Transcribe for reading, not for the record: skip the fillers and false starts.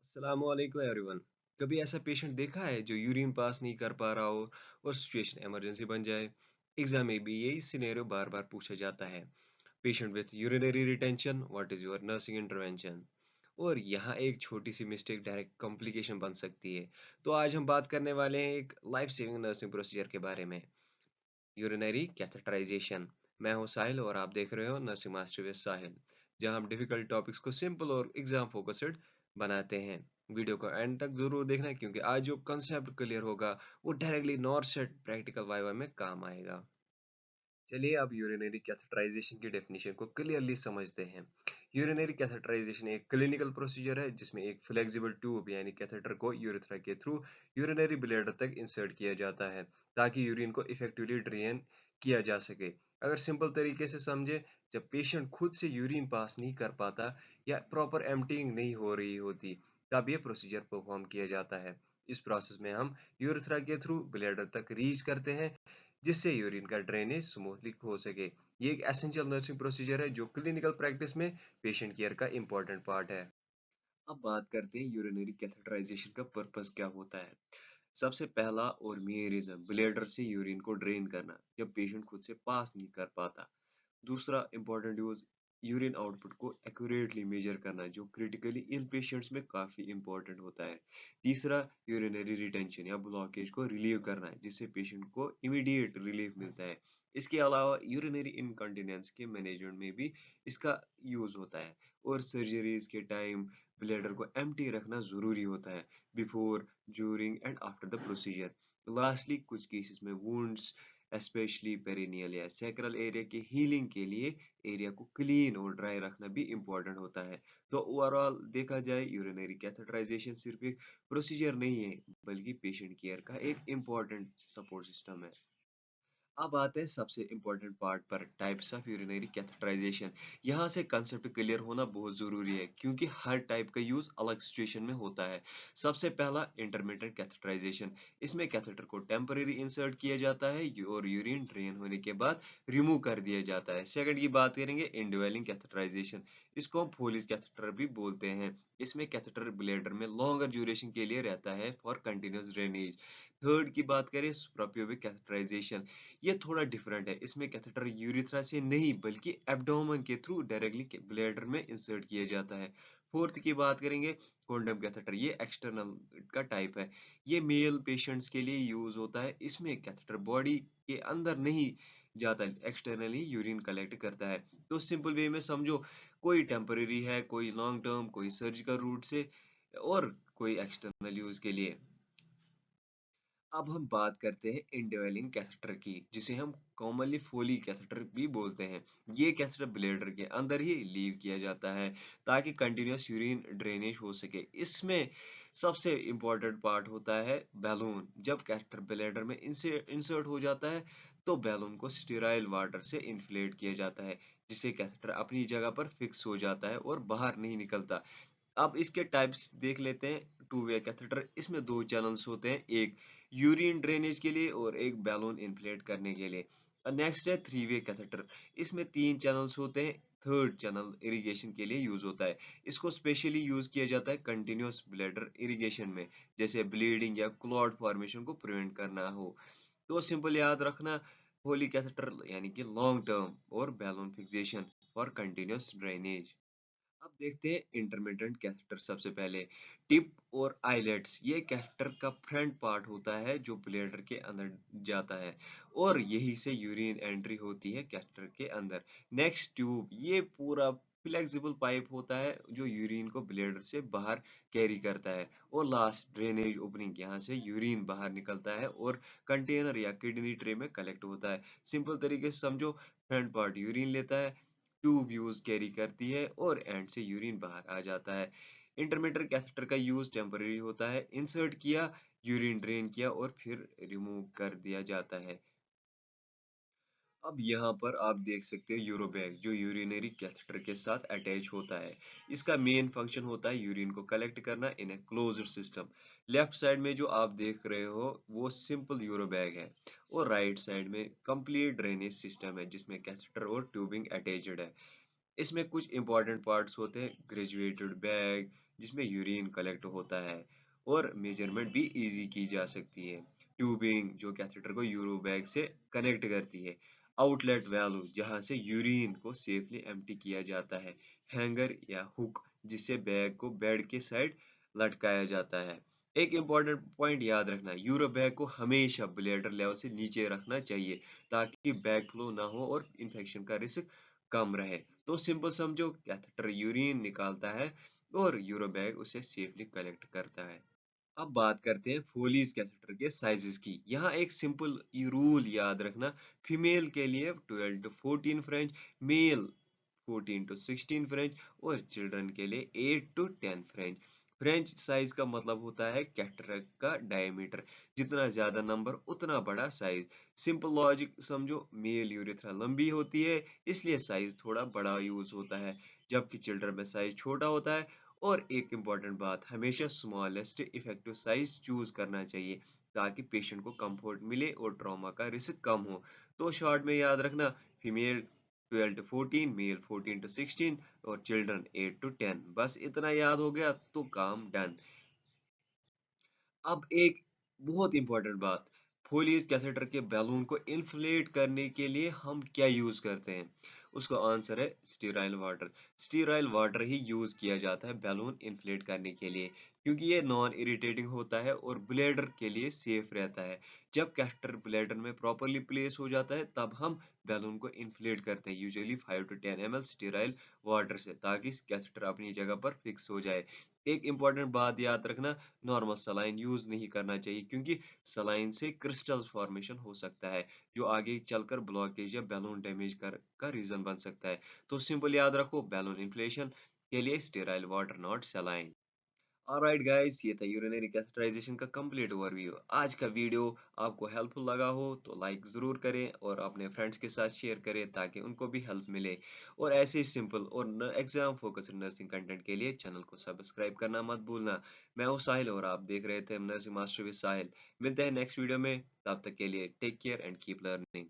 अस्सलामुअलैकुम एवरीवन। कभी ऐसा पेशेंट देखा है जो यूरिन पास नहीं कर पा रहा हो और सिचुएशन इमरजेंसी बन जाए। एग्जाम में भी यही सिनेरियो बार बार पूछा जाता है। Patient with urinary retention, what is your nursing intervention. और यहाँ एक छोटी सी मिस्टेक डायरेक्ट कॉम्प्लिकेशन बन सकती है। तो आज हम बात करने वाले हैं एक लाइफ सेविंग नर्सिंग प्रोसीजर के बारे में, यूरिनरी कैथेटराइजेशन। मैं हूँ साहिल और आप देख रहे हो नर्सिंग मास्टर विद साहिल, जहाँ हम डिफिकल्ट टॉपिक्स को सिंपल और एग्जाम फोकस्ड बनाते हैं। वीडियो को एंड तक जरूर देखना क्योंकि आज जो कंसेप्ट क्लियर होगा वो directly north set practical viva में काम आएगा। चलिए अब यूरिनरी कैथेटराइजेशन की डेफिनेशन को क्लियरली समझते हैं। यूरिनरी कैथेटराइजेशन एक क्लिनिकल प्रोसीजर है जिसमें एक फ्लेक्सिबल ट्यूब यानी कैथेटर को यूरेथ्रा के थ्रू यूरिनरी ब्लैडर तक इंसर्ट किया जाता है ताकि यूरिन को इफेक्टिवली ड्रेन किया जा सके। अगर सिंपल तरीके से समझे, जब पेशेंट खुद से यूरिन पास नहीं कर पाता या प्रॉपर एम्प्टिंग नहीं हो रही होती, तब ये प्रोसीजर परफॉर्म किया जाता है। इस प्रोसेस में हम यूरेथ्रा के थ्रू ब्लैडर तक रीच करते हैं जिससे यूरिन का ड्रेनेज स्मूथली हो सके। ये एक एसेंशियल नर्सिंग प्रोसीजर है जो क्लिनिकल प्रैक्टिस में पेशेंट केयर का इंपॉर्टेंट पार्ट है। अब बात करते हैं यूरिनरी कैथेटराइजेशन का पर्पस क्या होता है। सबसे पहला और मेन रीजन ब्लैडर से यूरिन को ड्रेन करना जब पेशेंट खुद से पास नहीं कर पाता। दूसरा इंपॉर्टेंट यूज, यूरिन आउटपुट को एक्यूरेटली मेजर करना जो क्रिटिकली इल पेशेंट्स में काफी इंपॉर्टेंट होता है। तीसरा, यूरिनरी रिटेंशन या ब्लॉकेज को रिलीव करना जिससे पेशेंट को इमीडिएट रिलीफ मिलता है। इसके अलावा यूरिनरी इनकॉन्टिनेंस के मैनेजमेंट में भी इसका यूज होता है। और सर्जरीज के टाइम ब्लैडर को एम्प्टी रखना जरूरी होता है, before, during and after the procedure. Lastly, कुछ केसेस में वुंड्स स्पेशली पेरिनियल या सैक्रल एरिया के हीलिंग के लिए एरिया को क्लीन और ड्राई रखना भी इम्पोर्टेंट होता है। तो ओवरऑल देखा जाए, यूरिनरी कैथेटराइजेशन सिर्फ एक प्रोसीजर नहीं है बल्कि पेशेंट केयर का एक इम्पोर्टेंट सपोर्ट सिस्टम है। अब आते हैं सबसे इम्पोर्टेंट पार्ट पर, टाइप्स ऑफ यूरिनरी कैथेटराइजेशन। यहाँ से कंसेप्ट क्लियर होना बहुत जरूरी है क्योंकि हर टाइप का यूज अलग सिचुएशन में होता है। सबसे पहला, इंटरमिटेंट कैथेटराइजेशन। इसमें कैथेटर को टेम्परेरी इंसर्ट किया जाता है और यूरिन ड्रेन होने के बाद रिमूव कर दिया जाता है। सेकंड की बात करेंगे, इंडवेलिंग कैथेटराइजेशन। इसको हम फोलिज कैथेटर भी बोलते हैं। इसमें कैथेटर ब्लैडर में लॉन्गर ड्यूरेशन के लिए रहता है फॉर कंटिन्यूस ड्रेनेज। थर्ड की बात करें, सुप्राप्यूबिक कैथेटराइजेशन। ये थोड़ा डिफरेंट है। इसमें कैथेटर यूरेथ्रा से नहीं बल्कि एब्डोमेन के थ्रू डायरेक्टली ब्लैडर में इंसर्ट किया जाता है। फोर्थ की बात करेंगे, कोंडम कैथेटर। ये एक्सटर्नल का टाइप है। ये मेल पेशेंट्स के लिए यूज होता है। इसमें कैथेटर बॉडी के अंदर नहीं जाता, एक्सटर्नली यूरिन कलेक्ट करता है। तो सिंपल वे में समझो, कोई टेम्परेरी है, कोई लॉन्ग टर्म, कोई सर्जिकल रूट से और कोई एक्सटर्नल यूज के लिए। अब हम बात करते हैं इंडवेलिंग कैथेटर की, जिसे हम कॉमनली फोली कैथेटर भी बोलते हैं। ये कैथेटर ब्लैडर के अंदर ही लीव किया जाता है ताकि कंटिन्यूस यूरिन ड्रेनेज हो सके। इसमें सबसे इम्पोर्टेंट पार्ट होता है बैलून। जब कैथेटर ब्लैडर में इंसर्ट हो जाता है तो बैलून को स्टेराइल वाटर से इन्फ्लेट किया जाता है जिससे कैथेटर अपनी जगह पर फिक्स हो जाता है और बाहर नहीं निकलता। अब इसके टाइप्स देख लेते हैं। टू वे कैथेटर, इसमें दो चैनल्स होते हैं, एक यूरिन ड्रेनेज के लिए और एक बैलून इन्फ्लेट करने के लिए। नेक्स्ट है थ्री वे कैथेटर। इसमें तीन चैनल्स होते हैं, थर्ड चैनल इरिगेशन के लिए यूज होता है। इसको स्पेशली यूज किया जाता है कंटिन्यूस ब्लैडर इरिगेशन में, जैसे ब्लीडिंग या क्लॉट फॉर्मेशन को प्रिवेंट करना हो। तो सिंपल याद रखना, होली कैथेटर यानी कि लॉन्ग टर्म और balloon fixation for continuous drainage. अब देखते हैं इंटरमिटेंट कैथेटर। सबसे पहले, टिप और आइलेट्स। ये कैथेटर का फ्रंट पार्ट होता है जो ब्लैडर के अंदर जाता है और यही से यूरिन एंट्री होती है कैथेटर के अंदर। Next, tube. ये पूरा फ्लेक्सिबल पाइप होता है जो यूरिन को ब्लैडर से बाहर कैरी करता है। और लास्ट, ड्रेनेज ओपनिंग। यहाँ से यूरिन बाहर निकलता है और कंटेनर या किडनी ट्रे में कलेक्ट होता है। सिंपल तरीके से समझो, फ्रंट पार्ट यूरिन लेता है, ट्यूब यूज कैरी करती है और एंड से यूरिन बाहर आ जाता है। इंटरमीडिएट कैथेटर का यूज टेम्पररी होता है, इंसर्ट किया, यूरिन ड्रेन किया और फिर रिमूव कर दिया जाता है। अब यहाँ पर आप देख सकते हैं यूरोबैग जो यूरिनरी कैथेटर के साथ अटैच होता है। इसका मेन फंक्शन होता है यूरिन को कलेक्ट करना in a closed system. Left side में जो आप देख रहे हो वो सिंपल यूरोबैग है और राइट साइड में कंप्लीट ड्रेनेज सिस्टम है जिसमें कैथेटर और ट्यूबिंग अटैच्ड है। इसमें कुछ इंपॉर्टेंट पार्ट्स होते हैं, ग्रेजुएटेड बैग, जिसमें यूरिन कलेक्ट होता है और मेजरमेंट भी इजी की जा सकती है। ट्यूबिंग जो कैथेटर को यूरो बैग से कनेक्ट करती है। आउटलेट वैल्यू जहां से यूरिन को सेफली एम्प्टी किया जाता है। हैंगर या हुक जिससे बैग को बेड के साइड लटकाया जाता है। एक इम्पॉर्टेंट पॉइंट याद रखना, यूरो बैग को हमेशा ब्लैडर लेवल से नीचे रखना चाहिए ताकि बैग फ्लो ना हो और इन्फेक्शन का रिस्क कम रहे। तो सिंपल समझो, कैथेटर यूरिन निकालता है और यूरो बैग उसे सेफली कलेक्ट करता है। अब बात करते हैं फोलीज कैथेटर के साइजेस की। यहाँ एक सिंपल रूल याद रखना, फीमेल के लिए 12 to 14 French, male 14 to 16 French और चिल्ड्रन के लिए 8 टू 10 फ्रेंच। फ्रेंच साइज का मतलब होता है कैथेटर का डायमीटर, जितना ज्यादा नंबर उतना बड़ा साइज। सिंपल लॉजिक समझो, मेल यूरेथ्रा लंबी होती है इसलिए साइज थोड़ा बड़ा यूज होता है, जबकि चिल्ड्रन में साइज छोटा होता है। और एक इम्पॉर्टेंट बात, हमेशा स्मॉलेस्ट इफेक्टिव साइज चूज करना चाहिए ताकि पेशेंट को कंफर्ट मिले और ट्रॉमा का रिस्क कम हो। तो शॉर्ट में याद रखना, फीमेल 12 टू 14, मेल 14 टू 16 और चिल्ड्रन 8 टू 10। बस इतना याद हो गया तो काम डन। अब एक बहुत इंपॉर्टेंट बात, फोलिज कैथेटर के बैलून को इन्फ्लेट करने के लिए हम क्या यूज करते हैं? उसका आंसर है स्टीराइल वाटर। स्टीराइल वाटर ही यूज किया जाता है बैलून इन्फ्लेट करने के लिए, क्योंकि ये नॉन इरिटेटिंग होता है और ब्लैडर के लिए सेफ रहता है। जब कैथेटर ब्लैडर में प्रॉपरली प्लेस हो जाता है तब हम बैलून को इन्फ्लेट करते हैं, usually 5 to 10 ml sterile water से, ताकि कैथेटर अपनी जगह पर फिक्स हो जाए। एक इंपॉर्टेंट बात याद रखना, नॉर्मल सलाइन यूज नहीं करना चाहिए क्योंकि सलाइन से क्रिस्टल्स फॉर्मेशन हो सकता है जो आगे चलकर ब्लॉकेज या बैलून डैमेज का रीजन बन सकता है। तो सिंपल याद रखो, बैलून इन्फ्लेशन के लिए sterile water not saline. Alright guys, ये था यूरिनरी कैथेटराइजेशन का कंप्लीट ओवरव्यू। आज का वीडियो आपको हेल्पफुल लगा हो तो लाइक ज़रूर करें और अपने फ्रेंड्स के साथ शेयर करें ताकि उनको भी हेल्प मिले। और ऐसे ही सिंपल और एग्जाम फोकस्ड नर्सिंग कंटेंट के लिए चैनल को सब्सक्राइब करना मत भूलना। मैं हूं साहिल और आप देख रहे थे नर्सिंग मास्टर विद साहिल। मिलते हैं नेक्स्ट वीडियो में, तब तक के लिए take care and keep learning.